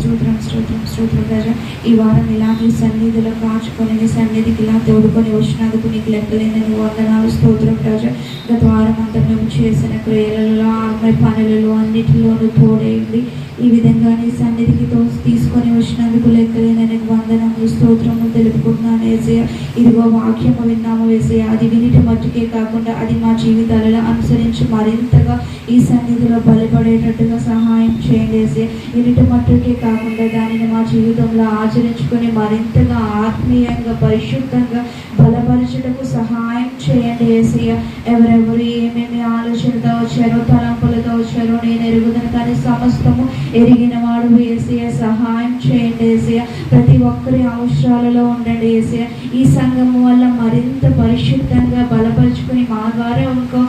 స్తోత్రం స్తోత్రం స్తోత్రం రాజా. ఈ వారం ఇలాంటి సన్నిధిలో కాచుకొని నీ సన్నిధికి ఇలా తోడుకొని వచ్చినందుకు నీకు లెక్కలేని వందనాలు స్తోత్రం రాజా. గత వారం అంతా మేము చేసిన క్రియలలో ఆమె పనులలో అన్నిటిలోనూ తోడేయండి. ఈ విధంగా నీ సన్నిధికి తీసుకొని వచ్చినందుకు లెక్కలేని వందనములు స్తోత్రము తెలుపుకుంటున్నాను యేసయ్య. ఇదిగో వాక్యము విన్నాము యేసయ్య, అది వినిటి మట్టుకే కాకుండా అది మా జీవితాలలో అనుసరించి మరింతగా ఈ సన్నిధిలో బలపడేటట్టుగా సహాయం చేయండి యేసయ్య. వినిటి మట్టుకే కాకుండా దానిని మా జీవితంలో ఆచరించుకొని మరింతగా ఆత్మీయంగా పరిశుద్ధంగా బలపరచుటకు సహాయం చేయండి యేసయ్య. ఎవరెవరు ఏమేమి ఆలోచనతో వచ్చారో తలంపులతో వచ్చారో నేను ఎరుగుదను, కానీ సమస్తము ఎరిగిన వాడు యేసయ్య. సహాయం చేయండి యేసయ్య. ప్రతి ఒక్కరి అవసరాలలో ఉండండి యేసయ్య. ఈ సంఘము వల్ల మరింత పరిశుద్ధంగా బలపరుచుకుని మా ద్వారా ఇంకో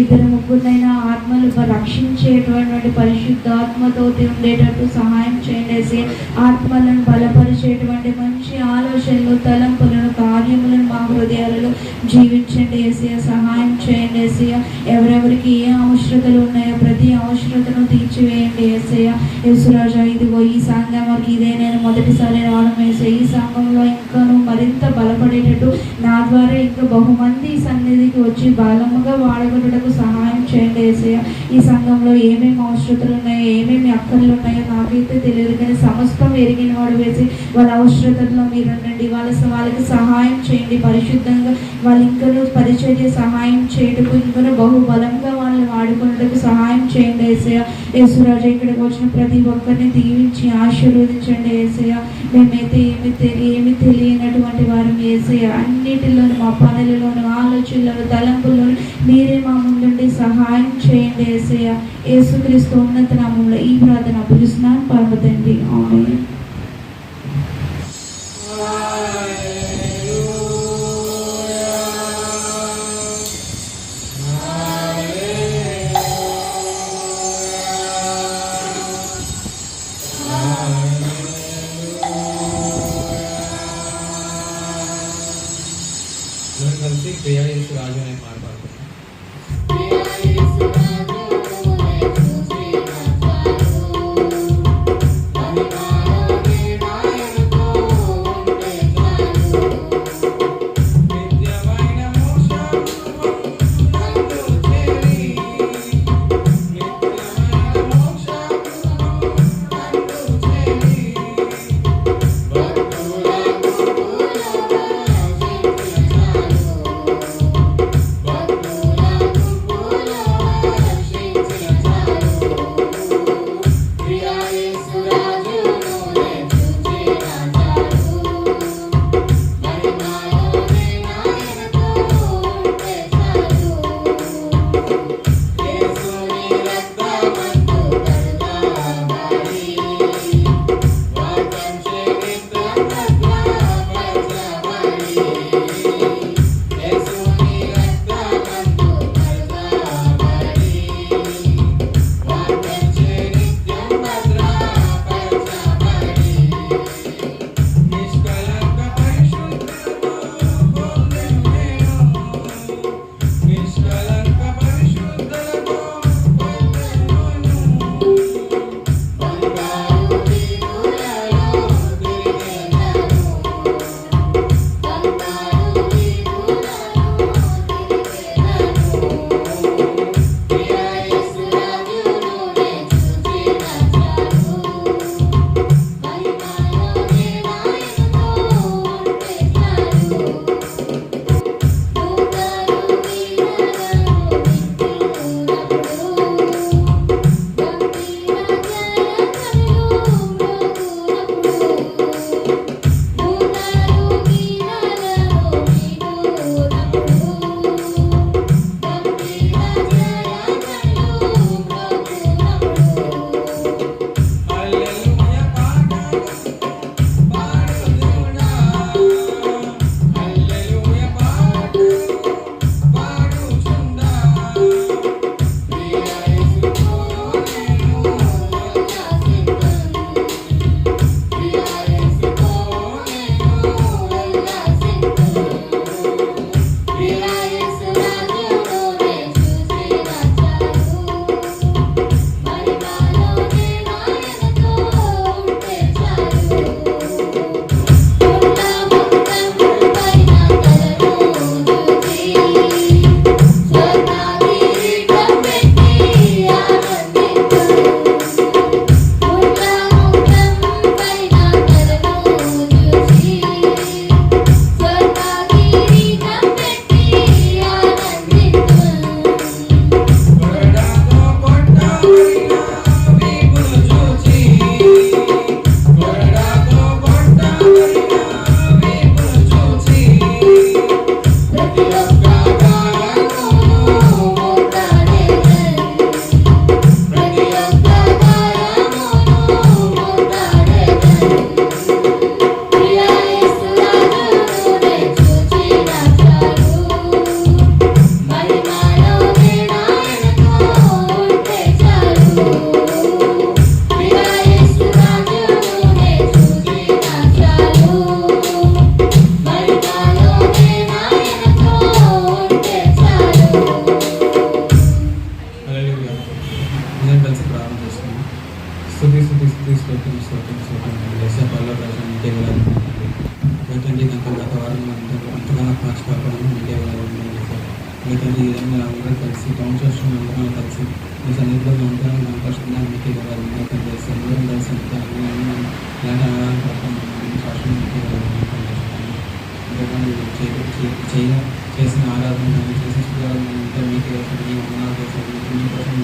ఇద్దరు ముగ్గురైన ఆత్మలు రక్షించేటువంటి పరిశుద్ధాత్మతో ఉండేటట్టు సహాయం చేయండి యేసయ్య. ఆత్మలను బలపరిచేటువంటి మంచి ఆలోచనలు తలంపులను కార్యములను మా హృదయాలలో జీవించండి యేసయ్య. సహాయం చేయండి యేసయ్య. ఎవరెవరికి ఏ అవసరతలు ఉన్నాయో ప్రతి అవసరతను తీర్చివేయండి యేసయ్య. యేసురాజా, ఇదిగో ఈ సంఘం వరకు ఇదే నేను మొదటిసారి రావడం యేసయ్య. ఈ సంఘంలో ఇంకాను మరింత బలపడేటట్టు నా ద్వారా ఇంకా బహుమంది సన్నిధికి వచ్చి బలముగా వాడగొట్టడానికి సహాయం చేయండి యేసయ్య. ఈ సంఘంలో ఏమేమి అవసరతలు ఉన్నాయో ఏమేమి అక్కర్లు ఉన్నాయో నాకైతే తెలియదు, కానీ సమస్తం ఎరిగిన వాడు వేసి వాళ్ళ అవసరతల్లో మీరు ఉండండి. వాళ్ళకి సహాయం చేయండి. పరిశుద్ధంగా వాళ్ళు ఇంకనూ పరిచర్య సహాయం చేయటకు ఇంకనూ బహుబలంగా వాళ్ళని వాడుకున్నట్టుకు సహాయం చేయండి యేసయ్య. యేసురాజా, ఇక్కడికి వచ్చిన ప్రతి ఒక్కరిని దీవించి ఆశీర్వదించండి యేసయ్య. మేమైతే ఏమి తెలియనటువంటి వారు యేసయ్య. అన్నిటిలోనూ మా పనులలోను ఆలోచనలను తలంపుల్లోనూ మీరే మా ముందుండి సహాయం చేయండి యేసయ్య. యేసుక్రీస్తు ఉన్నత నామములో ఈ ప్రార్థన పిలుస్తున్నాను పరమ తండ్రి, ఆమేన్. కలిసి ప్రియా యేసు రాజు అనే పాట పాడుతున్నాం. పల్ల ప్రజలు మీకే తండ్రి గత వారం అంతగానో కాచి కాపాడడం మీకే తండ్రి ఈ విధంగా అందరూ కలిసి కౌన్సిలర్స్ అందరం కలిసి మీ సన్నిధిలో అందరం కనపరుస్తుందా మీకే తండ్రి అందరం కలిసి ఇలాంటి ఆరాధన పడుతున్నాం శాస్త్రం మీకే చేసిన ఆరాధన కానీ చేసిన సుధారణ అంతా మీకే మీ వందనాలు చేశారు మీకోసం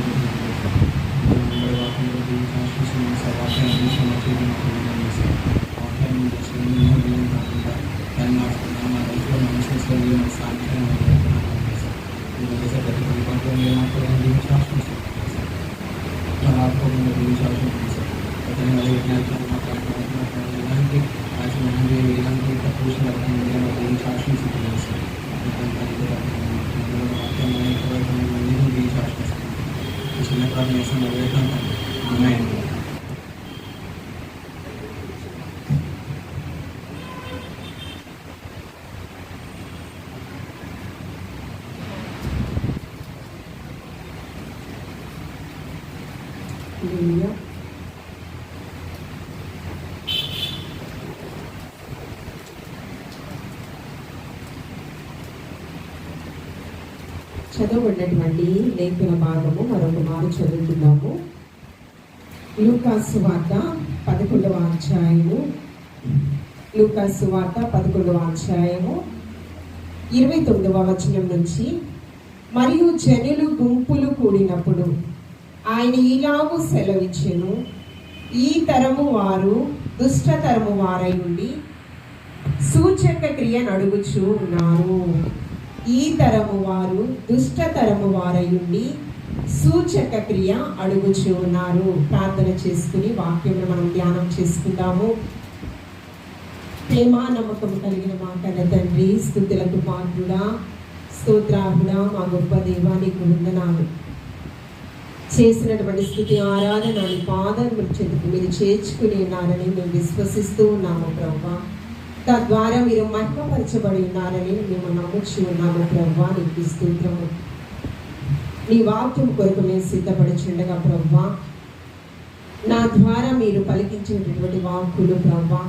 చిన్న ప్రార్థన ఆమేన్. చదవబడినటువంటి లేఖన భాగము మరొక మారు చదువుతున్నాము. లూకాసు వార్త 11వ అధ్యాయము 29వ వచనం నుంచి, మరియు జనులు గుంపులు కూడినప్పుడు ఆయన ఇలాగూ సెలవిచ్చెను, ఈ తరము వారు దుష్టతరము వారై ఉండి సూచక క్రియ నడుగుచూ ఉన్నారు. ఈ తరము వారు దుష్టతరము వారయుండి సూచక క్రియ అడుగుచూ ఉన్నారు. ప్రార్థన చేసుకుని వాక్యం మనం ధ్యానం చేసుకుందాము. ప్రేమ నమ్మకం కలిగిన మా కన్న తండ్రి, స్తుతులకు పాత్రుడా, స్తోత్రాహుడా, మా గొప్ప దేవానికి వందనాలు. చేసినటువంటి స్థుతి ఆరాధన పాదముల చెందుకు మీరు చేర్చుకుని ఉన్నారని మేము విశ్వసిస్తూ ఉన్నాము ప్రభువా. తద్వారా మీరు మహిమపరచబడి ఉన్నారని మేము నమ్ముచి ఉన్నాము ప్రభువా. నీకు స్తోత్రము. నీ వాక్యం కొరకు మేము సిద్ధపడుచుండగా ప్రభువా, నా ద్వారా మీరు పలికించేటటువంటి వాక్కులు ప్రభువా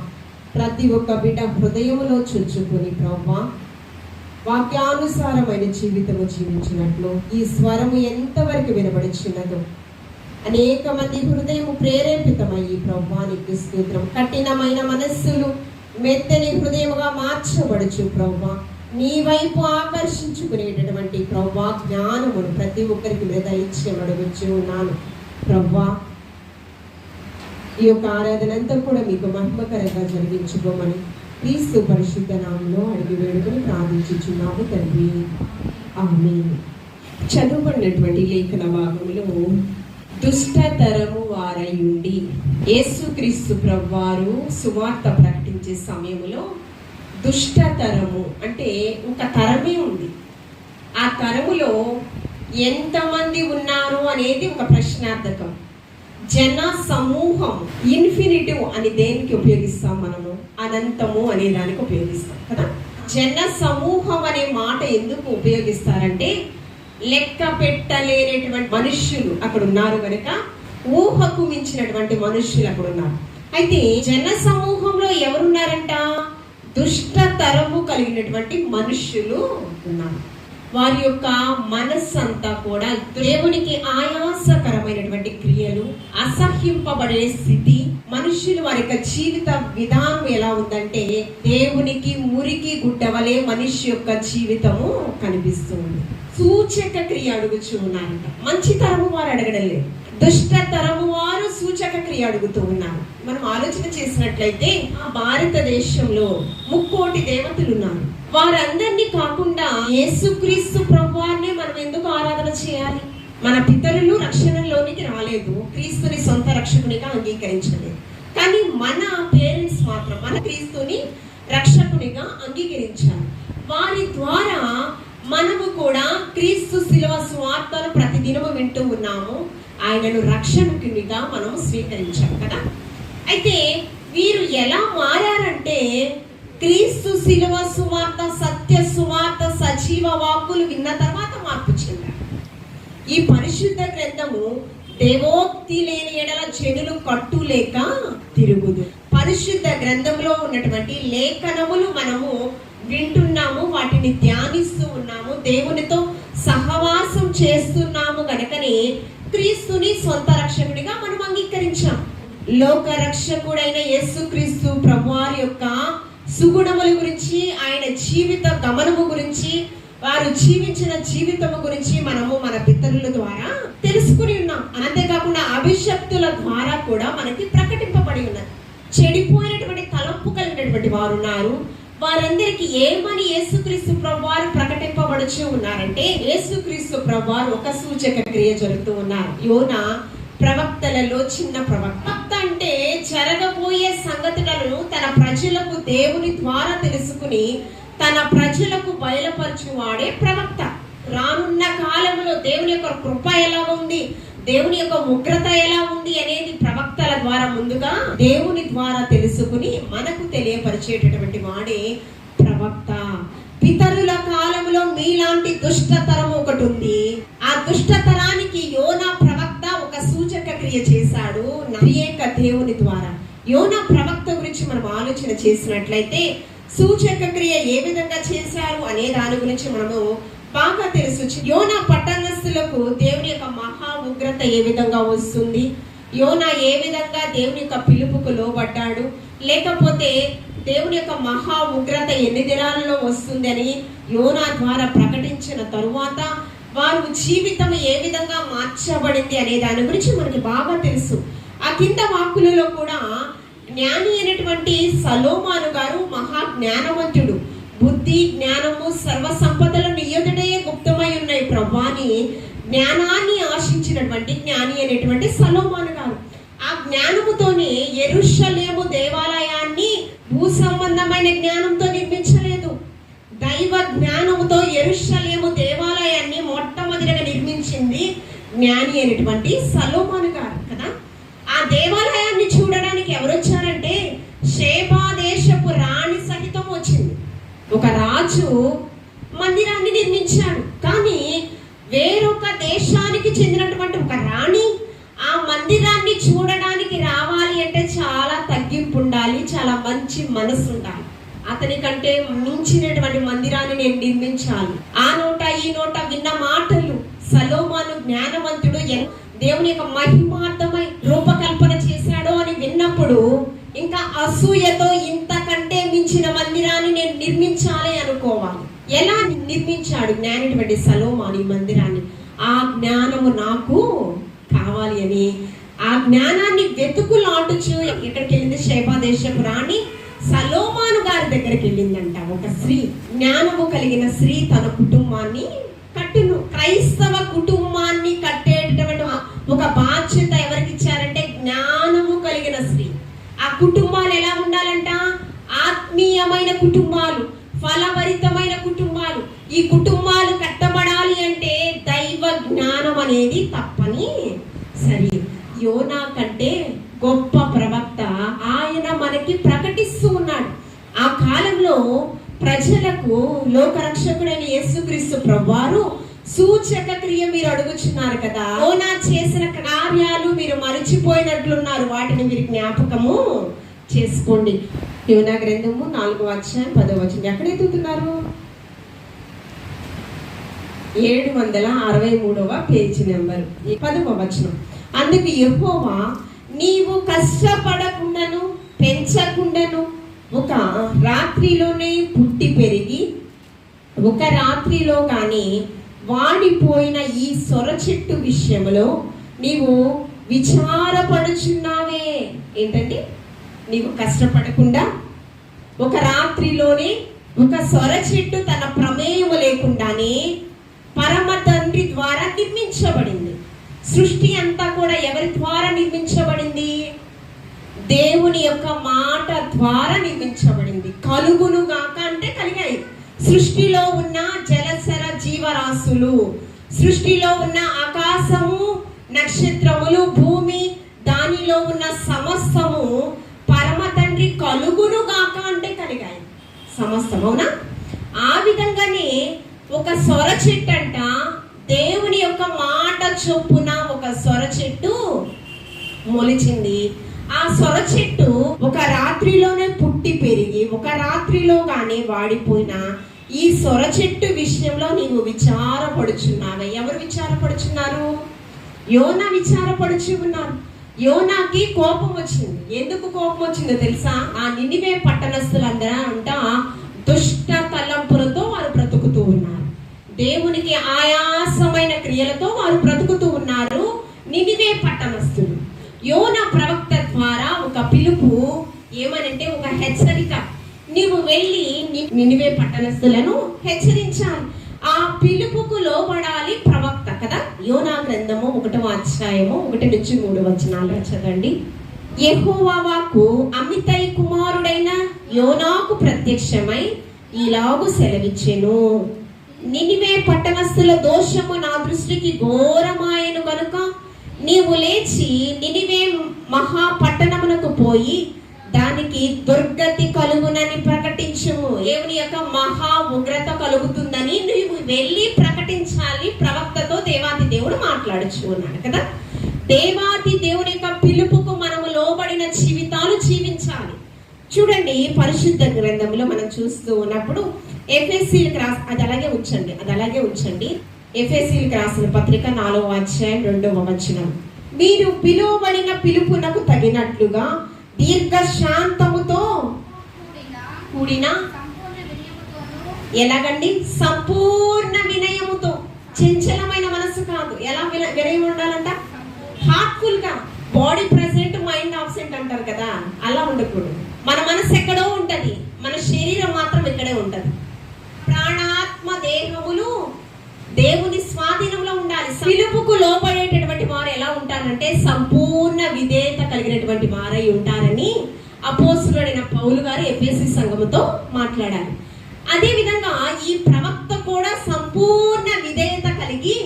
ప్రతి ఒక్క బిడ్డ హృదయములో చొచ్చుకొని ప్రభువా వాక్యానుసారమైన జీవితము జీవించినట్లు ఈ స్వరము ఎంతవరకు వినబడుచున్నదో అనేక మంది హృదయము ప్రేరేపితమయ్యి ప్రభువా నీకు స్తోత్రం. కఠినమైన మనస్సులు మెత్తని హృదయముగా మార్చబడుచు ప్రభువా, నీ వైపు ఆకర్షించుకునేటటువంటి ప్రభువా జ్ఞానమును ప్రతి ఒక్కరికి దయచేయమడుగుచూ ఉన్నాను ప్రభువా. ఈ యొక్క ఆరాధన అంతా కూడా మీకు మహిమకరంగా జరిగించుకోమని క్రీస్తు పరిశుద్ధ నామములో అడిగి వేడుకొని ప్రార్థించుచున్నాము తండ్రి, ఆమేన్. చదువుకున్నటువంటి లేఖన భాగంలో దుష్టతరము వారయుండి, యేసుక్రీస్తు ప్రభువారు సువార్త ప్రకటించే సమయంలో దుష్టతరము అంటే ఒక తరమే ఉంది. ఆ తరములో ఎంతమంది ఉన్నారు అనేది ఒక ప్రశ్నార్థకం. జన సమూహం, ఇన్ఫినిటివ్ అని దేనికి ఉపయోగిస్తాం మనము? అనంతము అనే దానికి ఉపయోగిస్తాం కదా. జన సమూహం అనే మాట ఎందుకు ఉపయోగిస్తారంటే లెక్క పెట్టలేనటువంటి మనుష్యులు అక్కడ ఉన్నారు కనుక, ఊహకు మించినటువంటి మనుష్యులు అక్కడ ఉన్నారు. అయితే జన సమూహంలో ఎవరున్నారంట? దుష్టతరము కలిగినటువంటి మనుష్యులు ఉన్నారు. వారి యొక్క మనస్సు అంతా కూడా దేవునికి ఆయాసకరమైనటువంటి క్రియలు, అసహ్యింపబడే స్థితి. మనుషులు వారి యొక్క జీవిత విధానం ఎలా ఉందంటే దేవునికి మురికి గుడ్డ వలె మనిషి యొక్క జీవితము కనిపిస్తుంది. సూచక క్రియ అడుగుచూ ఉన్నారంట. మంచి తరము వారు అడగడం లేదు, దుష్ట తరము వారు సూచక క్రియ అడుగుతూ ఉన్నారు. మనం ఆలోచన చేసినట్లయితే ఆ భారతదేశంలో 3 కోటి దేవతలు ఉన్నారు. వారందరినీ కాకుండా యేసుక్రీస్తు ప్రభువాన్ని మనం ఎందుకు ఆరాధన చేయాలి? మన పితరులు రక్షణలోనికి రాలేదు, క్రీస్తుని సొంత రక్షకునిగా అంగీకరించలేదు. కానీ మన పేరెంట్స్ మాత్రం మన క్రీస్తుని రక్షకునిగా అంగీకరించారు. వారి ద్వారా మనము కూడా క్రీస్తు శిలువ సువార్తను ప్రతిదినము వింటూ ఉన్నాము. ఆయనను రక్షకునిగా మనం స్వీకరించాం కదా. అయితే వీరు ఎలా మారారంటే క్రీస్తు శిలువ సువార్త, సత్య సువార్త, సజీవ వాక్కులు విన్న తర్వాత మార్పు చెందారు. ఈ పరిశుద్ధ గ్రంథము దేవోక్తి లేని ఎడల జనులు కట్టులేక తిరుగుదు. పరిశుద్ధ గ్రంథంలో ఉన్నటువంటి లేఖనములు మనము వింటున్నాము, వాటిని ధ్యానిస్తూ ఉన్నాము, దేవునితో సహవాసం చేస్తున్నాము కనుకనే క్రీస్తుని సొంత రక్షకుడిగా మనం అంగీకరించాం. లోక రక్షకుడైన యేసుక్రీస్తు ప్రభువారి యొక్క సుగుణముల గురించి, ఆయన జీవిత గమనము గురించి, వారు జీవించిన జీవితము గురించి మనము మన పితరుల ద్వారా తెలుసుకుని ఉన్నాం. అంతేకాకుండా అభిషక్తుల ద్వారా కూడా మనకి ప్రకటింపబడి ఉన్నది. చెడిపోయినటువంటి తలంపు కలిగినటువంటి వారు ఉన్నారు, వారందరికీ ఏమని యేసుక్రీస్తు ప్రభువారు ప్రకటింపబడుచు ఉన్నారంటే, యేసుక్రీస్తు ప్రభువారు ఒక సూచక క్రియ జరుగుతూ ఉన్నారు. యోనా ప్రవక్తలలో చిన్న ప్రవక్త అంటే జరగబోయే సంగతులను తన ప్రజలకు దేవుని ద్వారా తెలుసుకుని తన ప్రజలకు బయలుపరచువాడే ప్రవక్త. రానున్న కాలంలో దేవుని యొక్క కృప ఎలా ఉంది, దేవుని యొక్క ఉగ్రత ఎలా ఉంది అనేది ప్రవక్తల ద్వారా ముందుగా దేవుని ద్వారా తెలుసుకుని మనకు తెలియపరిచేటటువంటి వాడే ప్రవక్త. పితరుల కాలంలో మీలాంటి దుష్టతరం ఒకటి ఉంది. ఆ దుష్టతరానికి యోనా ప్రవక్త ఒక సూచక క్రియ చేశాడు ఏక దేవుని ద్వారా. యోనా ప్రవక్త గురించి మనం ఆలోచన చేసినట్లయితే సూచక క్రియ ఏ విధంగా చేశారు అనే దాని గురించి మనము బాగా తెలుసు. యోనా పట్టణస్థులకు దేవుని యొక్క మహా ఉగ్రత ఏ విధంగా వస్తుంది, యోనా ఏ విధంగా దేవుని యొక్క పిలుపుకు లోబడ్డాడు, లేకపోతే దేవుని యొక్క మహా ఉగ్రత ఎన్ని దినాలలో వస్తుందని యోనా ద్వారా ప్రకటించిన తరువాత వారు జీవితం ఏ విధంగా మార్చబడింది అనే దాని గురించి మనకి బాగా తెలుసు. ఆ కింద వాక్కులలో కూడా జ్ఞాని అయినటువంటి సలోమాను గారు మహా జ్ఞానవంతుడు. బుద్ధి జ్ఞానము సర్వ సంపదలు నీ ఎదుటే గుప్తమై ఉన్నాయి ప్రభువాని జ్ఞానాన్ని ఆశించినటువంటి జ్ఞాని అయినటువంటి సలోమాను గారు ఆ జ్ఞానముతోనే యెరూషలేము దేవాలయాన్ని భూ సంబంధమైన జ్ఞానంతో నిర్మించలేదు. దైవ జ్ఞానముతో యెరూషలేము దేవాలయాన్ని మొట్టమొదటిగా నిర్మించింది జ్ఞాని అయినటువంటి సలోమాను గారు కదా. ఆ దేవాలయాన్ని చూడడానికి ఎవరు వచ్చారంటే షేబా దేశపు రాణి సహితం వచ్చింది. ఒక రాజు మందిరాన్ని నిర్మించాడు, కానీ వేరొక దేశానికి చెందినటువంటి ఒక రాణి ఆ మందిరాన్ని చూడడానికి రావాలి అంటే చాలా తగ్గింపు ఉండాలి, చాలా మంచి మనసు ఉండాలి. అతని కంటే మించినటువంటి మందిరాన్ని నేను నిర్మించాలి. ఆ నోట ఈ నోట విన్న మాటలు సలోమాను జ్ఞానవంతుడు దేవుని యొక్క మహిమార్థమై రూపకల్పన చేశాడు అని విన్నప్పుడు ఇంకా అసూయతో ఇంతకంటే మించిన మందిరాన్ని నేను నిర్మించాలి అనుకోవాలి. ఎలా నిర్మించాడు జ్ఞానటువంటి సలోమాను ఈ మందిరాన్ని? ఆ జ్ఞానము నాకు కావాలి అని ఆ జ్ఞానాన్ని వెతుకులాటుచు ఎక్కడికి వెళ్ళింది? షేబా దేశపు రాణి సలోమాను గారి దగ్గరికి వెళ్ళిందంట. ఒక స్త్రీ, జ్ఞానము కలిగిన స్త్రీ తన కుటుంబాన్ని కట్టును. క్రైస్తవ కుటుంబాన్ని కట్టేటటువంటి ఒక బాధ్యత ఎవరికి ఇచ్చారంటే జ్ఞానము కలిగిన స్త్రీ. ఆ కుటుంబాలు ఎలా ఉండాలంట? ఆత్మీయమైన కుటుంబాలు, ఫలభరితమైన కుటుంబాలు. ఈ కుటుంబాలు కట్టబడాలి అంటే దైవ జ్ఞానం అనేది తప్పని సరి. యోనా కంటే గొప్ప ప్రవక్త ఆయన మనకి ప్రకటిస్తూ ఉన్నాడు. ఆ కాలంలో ప్రజలకు లోకరక్షకుడైన యేసుక్రీస్తు ప్రభువారు సూచక క్రియ మీరు అడుగుచున్నారు కదా, యోనా చేసిన కార్యాలు మీరు మరిచిపోయినట్లున్నారు, వాటిని మీరు జ్ఞాపకము చేసుకోండి. యోనా గ్రంథము 4:10 ఎక్కడ ఎత్తుతున్నారు? 763వ పేజీ నెంబర్ 10వ. అందుకు యెహోవా నీవు కష్టపడకుండాను పెంచకుండాను ఒక రాత్రిలోనే పుట్టి పెరిగి ఒక రాత్రిలో కానీ వాడిపోయిన ఈ సొర చెట్టు విషయంలో నీవు విచారపడుచున్నావే. ఏంటండి? నీవు కష్టపడకుండా ఒక రాత్రిలోనే ఒక సొర చెట్టు తన ప్రమేయము లేకుండానే పరమ తండ్రి ద్వారా నిర్మించబడింది. సృష్టి అంతా కూడా ఎవరి ద్వారా నిర్మించబడింది? దేవుని యొక్క మాట ద్వారా నిర్మించబడింది. కలుగును గాక అంటే కలిగాయి. సృష్టిలో ఉన్న జలచర జీవరాశులు, సృష్టిలో ఉన్న ఆకాశము, నక్షత్రములు, భూమి, దానిలో ఉన్న సమస్తము పరమ తండ్రి కలుగును గాక అంటే కలిగాయి సమస్తం. అవునా? ఆ విధంగానే ఒక సొర చెట్టు అంట దేవుని యొక్క మాట చొప్పున ఒక సొర చెట్టు మొలిచింది. ఆ సొర చెట్టు ఒక రాత్రిలోనే పుట్టి పెరిగి ఒక రాత్రిలోగానే వాడిపోయిన ఈ సొర చెట్టు విషయంలో నీవు విచారపడుచున్నావే. ఎవరు విచారపడుచున్నారు? యోనా విచారపడుచు ఉన్నారు. యోనాకి కోపం వచ్చింది. ఎందుకు కోపం వచ్చిందో తెలుసా? ఆ నినివే పట్టణస్థులందరూ అంట దుష్ట తలంపులతో వారు బ్రతుకుతూ ఉన్నారు. దేవునికి ఆయాసమైన క్రియలతో వారు బ్రతుకుతూ ఉన్నారు నినివే పట్టణస్థులు. యోనా ప్రవక్త ద్వారా ఒక పిలుపు ఏమనంటే ఒక హెచ్చరిక. నీవు వెళ్ళి నినివే పట్టణస్థులను హెచ్చరించాలి. ఆ పిలుపుకు లోబడాలి ప్రవక్త కదా. యోనా గ్రంథము 1వ అధ్యాయము 1-3 చదవండి. యెహోవా వాక్కు అమితై కుమారుడైన యోనాకు ప్రత్యక్షమై ఇలాగు సెలవిచ్చెను. నినివే పట్టణస్థుల దోషము నా దృష్టికి ఘోరమాయను గనుక నీవు లేచి నినివే మహాపట్టణమునకు పోయి దానికి దుర్గతి కలుగునని ప్రకటించుము. దేవుని యొక్క మహా ఉగ్రత కలుగుతుందని నీవు వెళ్ళి ప్రకటించాలి. ప్రవక్తతో దేవాది దేవుడు మాట్లాడుచు ఉన్నాడు కదా. దేవాది దేవుని యొక్క పిలుపుకు మనము లోబడిన జీవితాలు జీవించాలి. చూడండి, పరిశుద్ధ గ్రంథంలో మనం చూస్తూ ఉన్నప్పుడు ఎఫెసీయులకు అది అలాగే ఉంచండి. ఎఫెసీయులకు రాసిన పత్రిక 4వ అధ్యాయం 2వ వచనం. మీరు పిలువబడిన పిలుపునకు తగినట్లుగా దీర్ఘశాంతముతో కూడిన ఎలాగండి? సంపూర్ణ వినయముతో. చంచలమైన మనసు కాదు. ఎలా వినయం ఉండాలంట? హార్ట్ఫుల్ గా. బాడీ ప్రెసెంట్ మైండ్ ఆబ్సెంట్ అంటారు కదా, అలా ఉండకూడదు. మన మనసు ఎక్కడో ఉంటది, మన శరీరం మాత్రం ఇక్కడే ఉంటది. ప్రాణాత్మ దేహములు దేవుని స్వాధీనంలో ఉండాలి. పిలుపుకు లోబడేటటువంటి వారు ఎలా ఉంటారంటే సంపూర్ణ విధేయత కలిగినటువంటి వారై ఉంటారని అపోస్తలుడైన పౌలు గారు ఎఫెసీ సంఘముతో మాట్లాడారు. అదే విధంగా ఈ ప్రవక్త కూడా సంపూర్ణ విధేయత కలిగి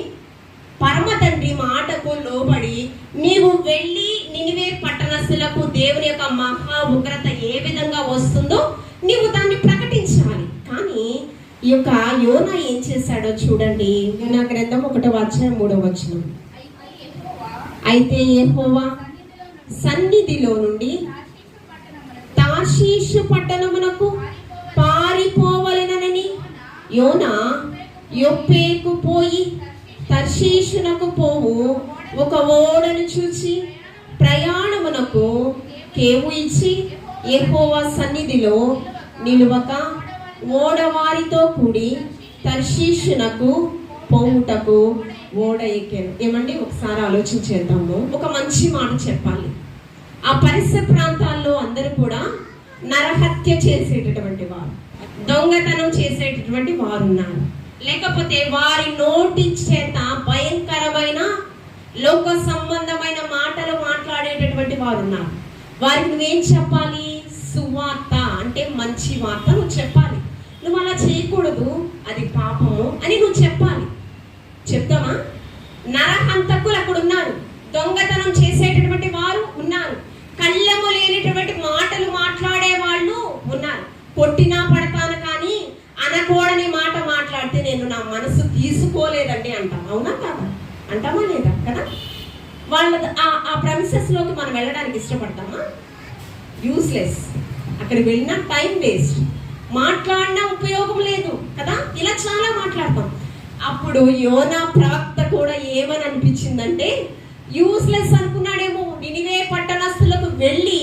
పరమ తండ్రి మాటకు లోబడి నీవు వెళ్ళి నినివే పట్టణస్థులకు దేవుని యొక్క మహా ఉగ్రత ఏ విధంగా వస్తుందో నీవు దాన్ని ప్రకటించాలి. కానీ ఈ యొక్క యోనా ఏం చేశాడో చూడండి. యోనా గ్రంథం 1వ అధ్యాయం 3వ వచనం. అయితే యెహోవా సన్నిధిలో నుండి తార్షీషు పట్టణమునకు పారిపోవలెనని యోనా యొప్పేకు పోయి తర్షీషునకు పోవు ఒక ఓడను చూచి ప్రయాణమునకు కేవు ఇచ్చి యెహోవా సన్నిధిలో నిలువక ఓడవారితో కూడి తర్షీషునకు పోవుటకు ఓడ ఎక్కాను. ఏమండి, ఒకసారి ఆలోచించేద్దాము. ఒక మంచి మాట చెప్పాలి. ఆ పరిసర ప్రాంతాల్లో అందరూ కూడా నరహత్య చేసేటటువంటి వారు, దొంగతనం చేసేటటువంటి వారు ఉన్నారు. లేకపోతే వారి నోటి చేత భయంకరమైన లోక సంబంధమైన మాటలు మాట్లాడేటటువంటి వారు ఉన్నారు. వారికి నువ్వేం చెప్పాలి? సువార్త అంటే మంచి వార్త నువ్వు చెప్పాలి. నువ్వు అలా చేయకూడదు, అది పాపము అని నువ్వు చెప్పాలి. చెప్తామా? నరహంతకులు అక్కడ ఉన్నారు, దొంగతనం చేసేటటువంటి వారు ఉన్నారు, కళ్ళము లేనిటువంటి మాటలు మాట్లాడే వాళ్ళు ఉన్నారు. కొట్టినా పడతాను కానీ అనకూడని మాట మాట్లాడితే నేను నా మనసు తీసుకోలేదండి అంటాం. అవునా కాదా? అంటామా లేదా కదా? వాళ్ళ ఆ ప్రెమిసెస్ లోకి మనం వెళ్ళడానికి ఇష్టపడతామా? యూస్లెస్. అక్కడికి వెళ్ళినా టైం వేస్ట్, మాట్లాడినా ఉపయోగం లేదు కదా. ఇలా చాలా మాట్లాడతాం. అప్పుడు యోనా ప్రవక్త కూడా ఏమని అనిపించిందంటే యూస్లెస్ అనుకున్నాడేమో. నినివే పట్టణస్థులకు వెళ్ళి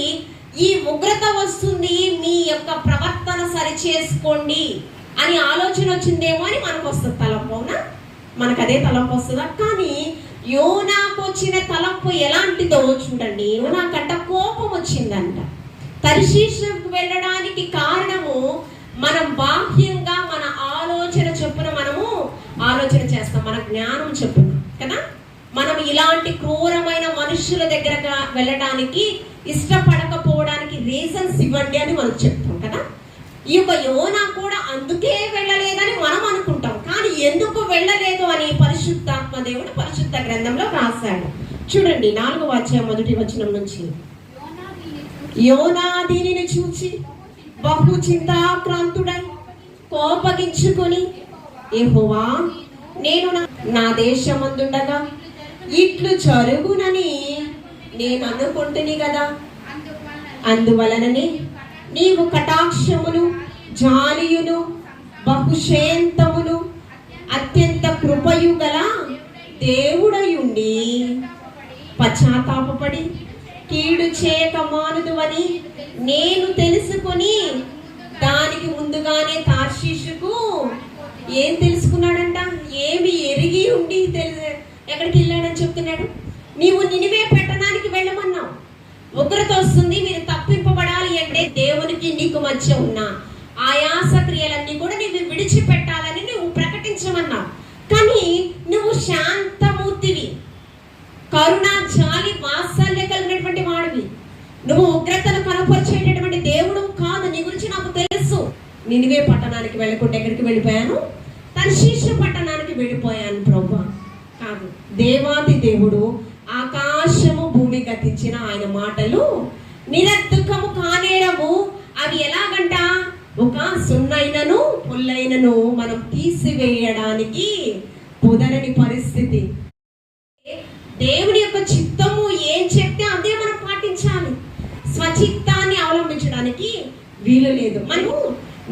ఈ ఉగ్రత వస్తుంది, మీ యొక్క ప్రవర్తన సరి చేసుకోండి అని ఆలోచన వచ్చిందేమో అని మనకు వస్తుంది తలంపు. అవునా? మనకు అదే తలంపు వస్తుందా? కానీ యోనాకు వచ్చిన తలంపు ఎలాంటిదో చూడండి. యోనాకంట కోపం వచ్చిందంట. తర్షీషుకు వెళ్ళడానికి కారణము మనం బాహ్యంగా మన ఆలోచన చొప్పున మనము ఆలోచన చేస్తాం, మన జ్ఞానం చొప్పున కదా. మనం ఇలాంటి క్రూరమైన మనుషుల దగ్గర వెళ్ళడానికి ఇష్టపడకపోవడానికి రీజన్స్ ఇవ్వండి అని మనం చెప్తాం కదా. ఈ యొక్క యోనా కూడా అందుకే వెళ్ళలేదని మనం అనుకుంటాం. కానీ ఎందుకు వెళ్ళలేదు అని పరిశుద్ధాత్మ దేవుడు పరిశుద్ధ గ్రంథంలో రాశాడు. చూడండి 4వ అధ్యాయం 1వ వచనం నుంచి. యోనా దీనిని చూచి బహు చింతాక్రాంతుడై కోపగించుకొని, యెహోవా, నేను నా దేశమందుండగా ఇట్లు జరుగునని నేను అనుకుంటుని కదా, అందువలననే నీవు కటాక్షమును జాలియును బహుశేంతమును అత్యంత కృపయు గల దేవుడయుండి పశ్చాత్తాపపడి కీడు చేయక మానుదువని నేను తెలుసుకొని దానికి ముందుగానే తార్షీషుకు ఏం తెలుసుకున్నాడంట, ఏమి ఎరిగి ఉండి ఎక్కడికి వెళ్ళాడని చెప్తున్నాడు. నీవు నినివే పట్టణానికి వెళ్ళమన్నావు, ఉగ్రత వస్తుంది, మీరు తప్పింపబడాలి అంటే దేవునికి నీకు మధ్య ఉన్న ఆయాస క్రియలన్నీ కూడా నీవు విడిచిపెట్టాలని నువ్వు ప్రకటించమన్నావు. కానీ నువ్వు శాంతమూర్తివి, కరుణ జాలి వాత్సల్య కలిగినటువంటి వాడివి, నువ్వు ఉగ్రతను కనపరిచేటటువంటి దేవుడు కాదు. నీ గురించి నాకు తెలుసు. నినివే పట్టణానికి వెళ్ళకుండా ఎక్కడికి వెళ్ళిపోయాను, తర్షీషు పట్టణానికి వెళ్ళిపోయాను ప్రభువా. కాదు, దేవాది దేవుడు ఆకాశము భూమి గతించిన ఆయన మాటలు నిరర్ధకము కానేరవు. అవి ఎలాగంట, ఒక సున్నైనను పుల్లైనను మనం తీసివేయడానికి కుదరని పరిస్థితి. దేవుని యొక్క చిత్తము ఏం చెప్తే అదే మనం పాటించాలి. స్వచిత్తాన్ని అవలంబించడానికి వీలు లేదు. మనము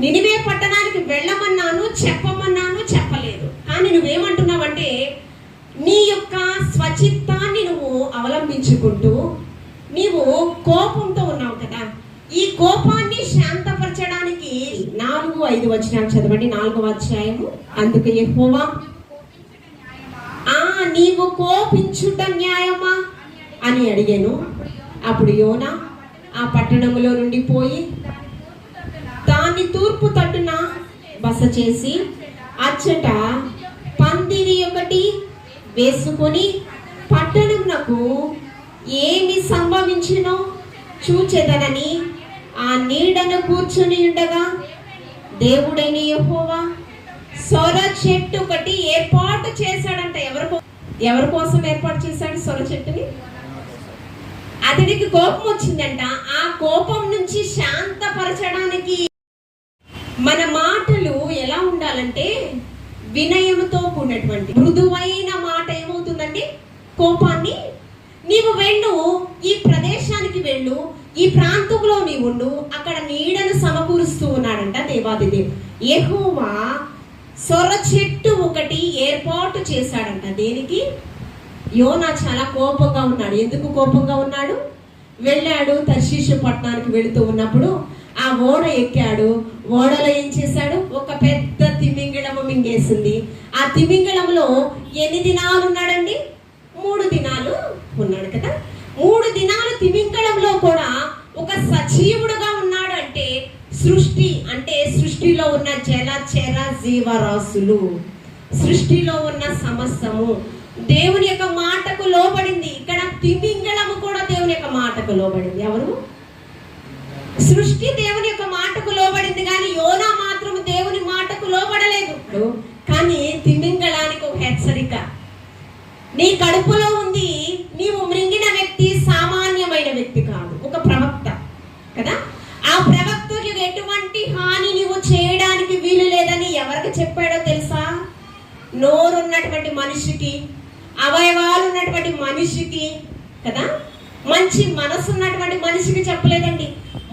నినివే పట్టణానికి వెళ్ళమన్నాను, చెప్పమన్నాను, చెప్పలేదు. కానీ నువ్వేమంటున్నావంటే నీ యొక్క స్వచిత్తాన్ని నువ్వు అవలంబించుకుంటూ నీవు కోపంతో ఉన్నావు కదా. ఈ కోపాన్ని శాంతపరచడానికి 4-5 వచనాలు చదవండి. 4వ అధ్యాయము. అందుకు యెహోవా, నీవు కోపించుట న్యాయమా అని అడిగాను. అప్పుడు యోనా ఆ పట్టణములో నుండి పోయి దాన్ని తూర్పు తట్టున బస చేసి అచ్చట పందిరి ఒకటి వేసుకొని పట్టణమునకు ఏమి సంభవించినో చూచెదనని ఆ నీడను కూర్చుని ఉండగా దేవుడైన యెహోవా సొర చెట్టు ఒకటి ఏర్పాటు చేశాడంట. ఎవరి కోసం ఏర్పాటు చేశాడు సొర చెట్టుని? అతడికి కోపం వచ్చిందంట. ఆ కోపం నుంచి శాంతపరచడానికి మన మాటలు ఎలా ఉండాలంటే వినయముతో కూడినటువంటి మృదువైన మాట ఏమవుతుందండి, కోపాన్ని నీవు వెళ్ళు, ఈ ప్రదేశానికి వెళ్ళు, ఈ ప్రాంతంలో నీవు ఉండు, అక్కడ నీడను సమకూరుస్తూ ఉన్నాడంట దేవాది దేవుడు. యెహోవా సొర చెట్టు ఒకటి ఏర్పాటు చేశాడంట. దేనికి? యోనా చాలా కోపంగా ఉన్నాడు. ఎందుకు కోపంగా ఉన్నాడు? వెళ్ళాడు తర్షీషు పట్టణానికి వెళుతూ ఉన్నప్పుడు ఆ ఓడ ఎక్కాడు. ఓడలో ఏం చేశాడు, ఒక పెద్ద తిమింగళము మింగేసింది. ఆ తిమింగళంలో ఎన్ని దినాలు ఉన్నాడండి? 3 దినాలు ఉన్నాడు కదా. 3 దినాలు తిమింగళంలో కూడా ఒక సజీవుడుగా ఉన్నాడు. అంటే సృష్టి, అంటే సృష్టిలో ఉన్న జలచర జీవరాశులు, సృష్టిలో ఉన్న సమస్తము దేవుని యొక్క మాటకు లోబడింది. ఇక్కడ తిమింగళము కూడా దేవుని యొక్క మాటకు లోబడింది. ఎవరు? సృష్టి దేవుని యొక్క మాటకు లోబడింది, కానీ యోనా మాత్రం దేవుని మాటకు లోబడలేదు. కానీ తిమింగళానికి ఒక హెచ్చరిక, నీ కడుపులో ఉంది, నీవు మృంగిన వ్యక్తి సామాన్యమైన వ్యక్తి కాదు, ఒక ప్రవక్త కదా. ఆ ప్రవక్తకి ఎటువంటి హాని నీవు చేయడానికి వీలు లేదని ఎవరికి చెప్పాడో తెలుసా? నోరున్నటువంటి మనిషికి, అవయవాలు ఉన్నటువంటి మనిషికి కదా, మంచి మనసు ఉన్నటువంటి మనిషికి చెప్పలేదండి,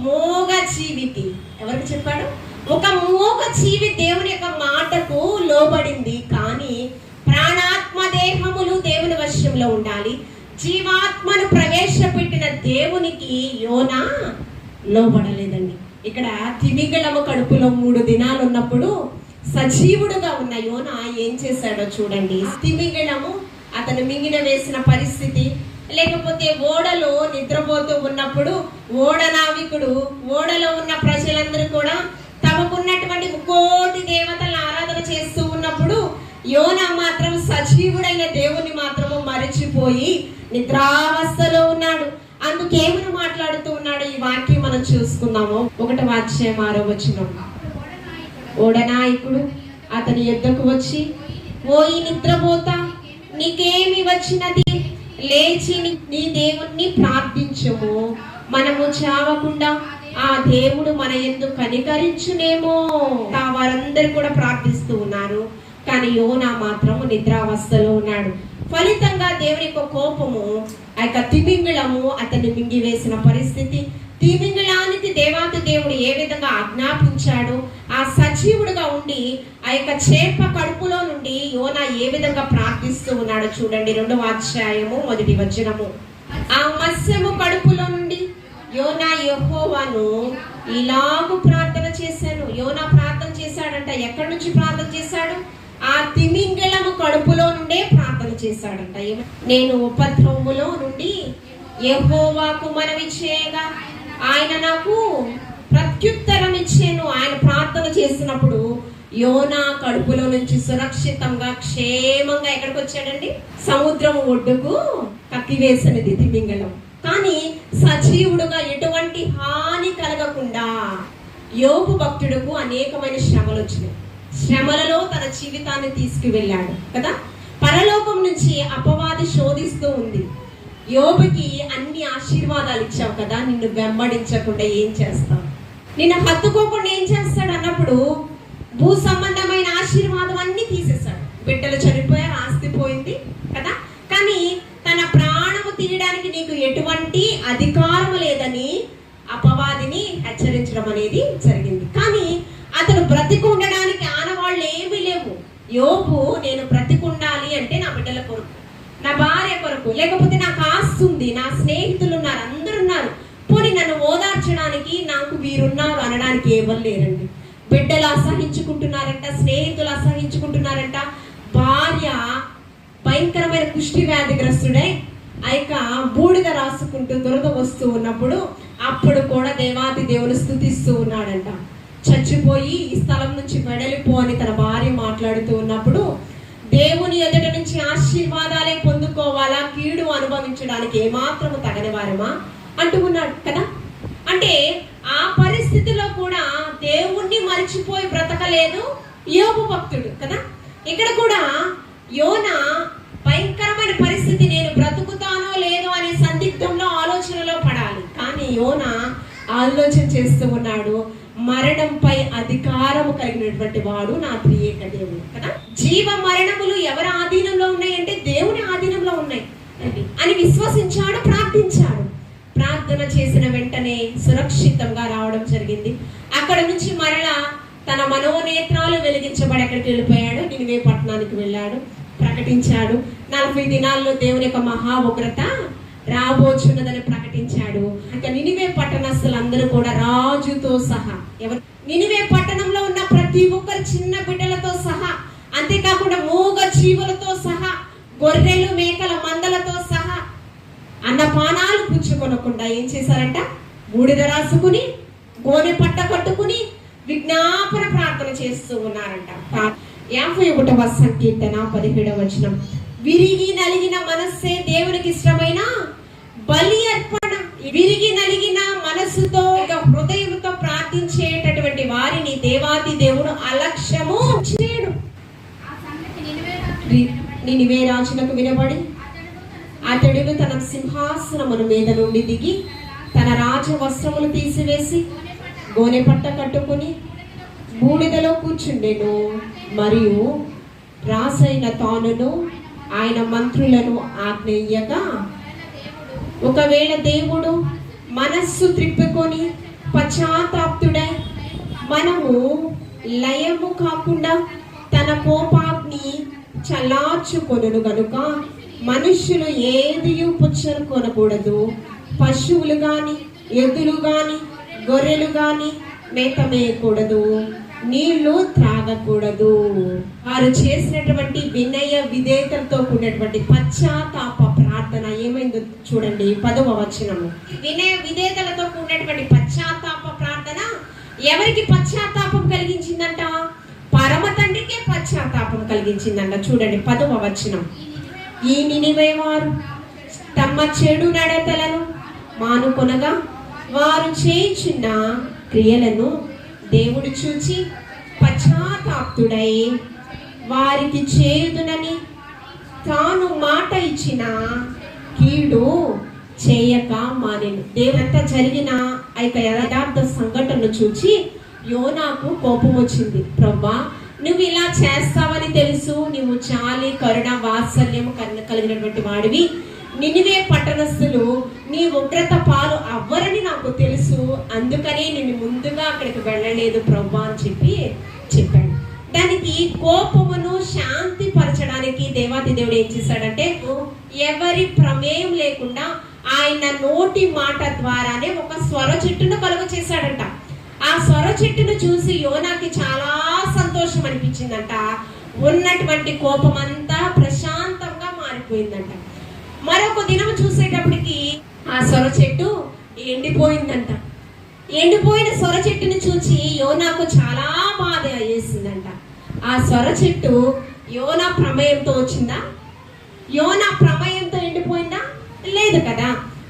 మోగ జీవికి. ఎవరికి చెప్పాడు? ఒక మోగ జీవి దేవుని యొక్క మాటకు లోబడింది. కానీ ప్రాణాత్మ దేహములు దేవుని వశంలో ఉండాలి. జీవాత్మను ప్రవేశపెట్టిన దేవునికి యోనా లోబడలేదండి. ఇక్కడ తిమింగళము కడుపులో 3 దినాలు ఉన్నప్పుడు సజీవుడుగా ఉన్న యోనా ఏం చేశాడో చూడండి. తిమింగళము అతను మింగిన వేసిన పరిస్థితి, లేకపోతే ఓడలో నిద్రపోతూ ఉన్నప్పుడు ఓడ నావికుడు, ఓడలో ఉన్న ప్రజలందరూ కూడా తమకున్నటువంటి 1 కోటి దేవతలను ఆరాధన చేస్తూ ఉన్నప్పుడు యోనా మాత్రం సజీవుడైన దేవుని మాత్రము మరిచిపోయి నిద్రావస్థలో ఉన్నాడు. అందుకేమని మాట్లాడుతూ ఉన్నాడు? ఈ వాక్యం మనం చూసుకుందాము. 1వ అధ్యాయం 6వ వచనం. ఓడనాయకుడు అతని యుద్ధకు వచ్చి, ఓయి నిద్రపోతా, నీకేమి వచ్చినది? లేచి నీ దేవుణ్ణి ప్రార్థించుము, మనము చావకుండా ఆ దేవుడు మన యందు కనికరించునేమో. వారందరూ కూడా ప్రార్థిస్తూ ఉన్నారు, కానీ యోనా మాత్రం నిద్రావస్థలో ఉన్నాడు. ఫలితంగా దేవుని యొక్క కోపము ఆ యొక్క తిమింగళము అతన్ని మింగివేసిన పరిస్థితి, తిమింగళానికి దేవాతి దేవుడు ఏ విధంగా ఆజ్ఞాపించాడు, ఆ సజీవుడుగా ఉండి ఆ యొక్క చేప కడుపులో నుండి యోనా ఏ విధంగా ప్రార్థిస్తూ ఉన్నాడో చూడండి. 2వ అధ్యాయము 1వ వచనము. ఆ మత్స్యము కడుపులో నుండి యోనా యెహోవాను ఇలాగు ప్రార్థన చేశాను. యోనా ప్రార్థన చేశాడంట. ఎక్కడి నుంచి ప్రార్థన చేశాడు? ఆ తిమింగళము కడుపులో నుండే ప్రార్థన చేశాడంట. నేను ఉపద్రవములో నుండి యెహోవాకు మనవి చేయగా ఆయన నాకు ప్రత్యుత్తరం ఇచ్చాను. ఆయన ప్రార్థన చేసినప్పుడు యోనా కడుపులో నుంచి సురక్షితంగా క్షేమంగా ఎక్కడికి వచ్చాడండి? సముద్రం ఒడ్డుకు కక్కివేసినది తిమింగళం. కానీ సజీవుడుగా ఎటువంటి హాని కలగకుండా యోబు భక్తుడుకు అనేకమైన శ్రమలు వచ్చినాయి. శ్రమలలో తన జీవితాన్ని తీసుకువెళ్ళాడు కదా. పరలోకం నుంచి అపవాది శోధిస్తూ ఉంది. యోబుకి అన్ని ఆశీర్వాదాలు ఇచ్చావు కదా, నిన్ను వెంబడించకుండా ఏం చేస్తావు, నిన్ను హత్తుకోకుండా ఏం చేస్తాడు అన్నప్పుడు భూ సంబంధమైన ఆశీర్వాదం అన్ని తీసేశాడు. బిడ్డలు చనిపోయారు, ఆస్తి పోయింది కదా. కానీ తన ప్రాణము తీయడానికి నీకు ఎటువంటి అధికారం లేదని అపవాదిని హెచ్చరించడం అనేది జరిగింది. కానీ అతను బ్రతికుండడానికి ఆనవాళ్ళు ఏమీ లేవు. యోబు, నేను బ్రతికుండాలి అంటే నా బిడ్డల కొరకు, నా భార్య కొరకు, లేకపోతే నాకు ఆస్తి ఉంది, నా స్నేహితులు ఉన్నారు, అందరు ఉన్నారు, పోనీ నన్ను ఓదార్చడానికి నాకు వీరున్నారు అనడానికి ఎవరు లేరండి. బిడ్డలు అసహించుకుంటున్నారంట, స్నేహితులు అసహించుకుంటున్నారంట. భార్య భయంకరమైన కుష్టి వ్యాధిగ్రస్తుడై ఆ యొక్క బూడిద రాసుకుంటూ దురద వస్తూ ఉన్నప్పుడు అప్పుడు కూడా దేవాతి దేవుని స్తుతిస్తూ ఉన్నాడంట. చచ్చిపోయి ఈ స్థలం నుంచి వెడలిపో అని తన భార్య మాట్లాడుతూ ఉన్నప్పుడు దేవుని ఎదుట నుంచి ఆశీర్వాదాలే పొందుకోవాలా, కీడు అనుభవించడానికి ఏమాత్రము తగని వారమా అంటూ ఉన్నాడు కదా. అంటే ఆ పరిస్థితిలో కూడా దేవుణ్ణి మరిచిపోయి బ్రతకలేదు యోబు భక్తుడు కదా. ఇక్కడ కూడా యోనా భయంకరమైన పరిస్థితి, నేను బ్రతుకుతానో లేదో అనే సందిగ్ధంలో ఆలోచనలో పడాలి. కానీ యోనా ఆలోచన చేస్తూ ఉన్నాడు, మరణంపై అధికారము కలిగినటువంటి వాడు నా త్రియేక దేవుడు కదా. జీవ మరణములు ఎవరి ఆధీనంలో ఉన్నాయంటే దేవుని ఆధీనంలో ఉన్నాయి అని విశ్వసించాడు, ప్రార్థించాడు. ప్రార్థన చేసిన వెంటనే సురక్షితంగా రావడం జరిగింది. అక్కడ నుంచి మరలా తన మనోనేత్రాలు వెలిగించబడి ఎక్కడికి వెళ్ళిపోయాడు? నినివే పట్టణానికి వెళ్ళాడు, ప్రకటించాడు. 40 దినాల్లో దేవుని యొక్క మహా ఉగ్రత రాబోచున్నదని ప్రకటించాడు. ఇక నినివే పట్టణస్థులందరూ కూడా రాజుతో సహా, ఎవరు నినివే పట్టణంలో ఉన్న ప్రతి ఒక్కరు చిన్న బిడ్డలతో సహా, అంతేకాకుండా మూగ జీవులతో సహా, గొర్రెలు మేకల మందలతో సహా అన్నపానాలు పుచ్చుకొనకుండా ఏం చేశారంట? బూడిద రాసుకుని గోనె పట్ట కట్టుకుని విజ్ఞాపన ప్రార్థన చేస్తూ ఉన్నారంట. 51వ సంకీర్తన 17వ వచనం. విరిగి నలిగిన మనస్సే దేవునికి ఇష్టమైన బలి అర్పణ. విరిగి నలిగిన మనస్సుతో హృదయంతో ప్రార్థించేటటువంటి వారిని దేవాది దేవుడు అలక్ష్యము చేయడు. నినివే రాజులకు వినబడి అతడు తన సింహాసనముల మీద నుండి దిగి తన రాజ వస్త్రములు తీసివేసి గోనె పట్ట కట్టుకుని బూడిదలో కూర్చుండెను. మరియు రాసైన తానును ఆయన మంత్రులను ఆజ్ఞేయగా, ఒకవేళ దేవుడు మనస్సు త్రిప్పుకొని పశ్చాత్తాప్తుడై మనము లయము కాకుండా తన కోపాగ్ని చల్లార్చుకొనును గనుక మనుష్యులు ఏదియు పుచ్చరుకొనకూడదు. పశువులు గాని, ఎద్దులు గాని, గొర్రెలు గాని మేత మేయకూడదు, నీళ్లు త్రాగకూడదు. వారు చేసినటువంటి వినయ విధేయతలతో కూడినటువంటి పశ్చాత్తాప ప్రార్థన ఏమైందో చూడండి. 10వ వచనము. వినయ విధేయతలతో కూడినటువంటి పశ్చాత్తాప ప్రార్థన ఎవరికి పశ్చాత్తాపం కలిగించిందంట? పరమ తండ్రికే పశ్చాత్తాపం కలిగించిందంట. చూడండి 10వ వచనం. ఈ నినివే వారు తమ చెడు నడతలను మానుకొనగా వారు చేయుచున్న క్రియలను దేవుడు చూచి పశ్చాత్తాప్తుడై వారికి చేయుదునని తాను మాట ఇచ్చిన కీడు చేయక మానెను. దేవుడంతా జరిగిన ఆ యొక్క యథార్థ సంఘటనను చూచి యోనాకు కోపం వచ్చింది. ప్రభా, నువ్వు ఇలా చేస్తావని తెలుసు, నువ్వు చాలి కరుణ వాత్సల్యం కలిగినటువంటి వాడివి, నినివే పట్టణస్థులు నీ ఉగ్రత పాలు అవ్వరని నాకు తెలుసు, అందుకనే నేను ముందుగా అక్కడికి వెళ్ళలేదు ప్రభువా అని చెప్పాడు. దానికి కోపమును శాంతి పరచడానికి దేవాది దేవుడు ఏం చేశాడంటే, ఎవరి ప్రమేయం లేకుండా ఆయన నోటి మాట ద్వారానే ఒక స్వర చెట్టును కలుగ చేశాడంట. ఆ స్వర చెట్టును చూసి యోనాకి చాలా సంతోషం అనిపించిందంట. ఉన్నటువంటి కోపం అంతా ప్రశాంతంగా మారిపోయిందంట. మరొక దినం చూసేటప్పటికి ఆ సొర చెట్టు ఎండిపోయిందంట. ఎండిపోయిన సొర చెట్టుని చూసి యోనాకు చాలా బాధ వేసిందంట. ఆ సొర చెట్టు యోనా ప్రమేయంతో వచ్చిందా? యోనా ప్రమేయంతో ఎండిపోయిందా? లేదు కదా.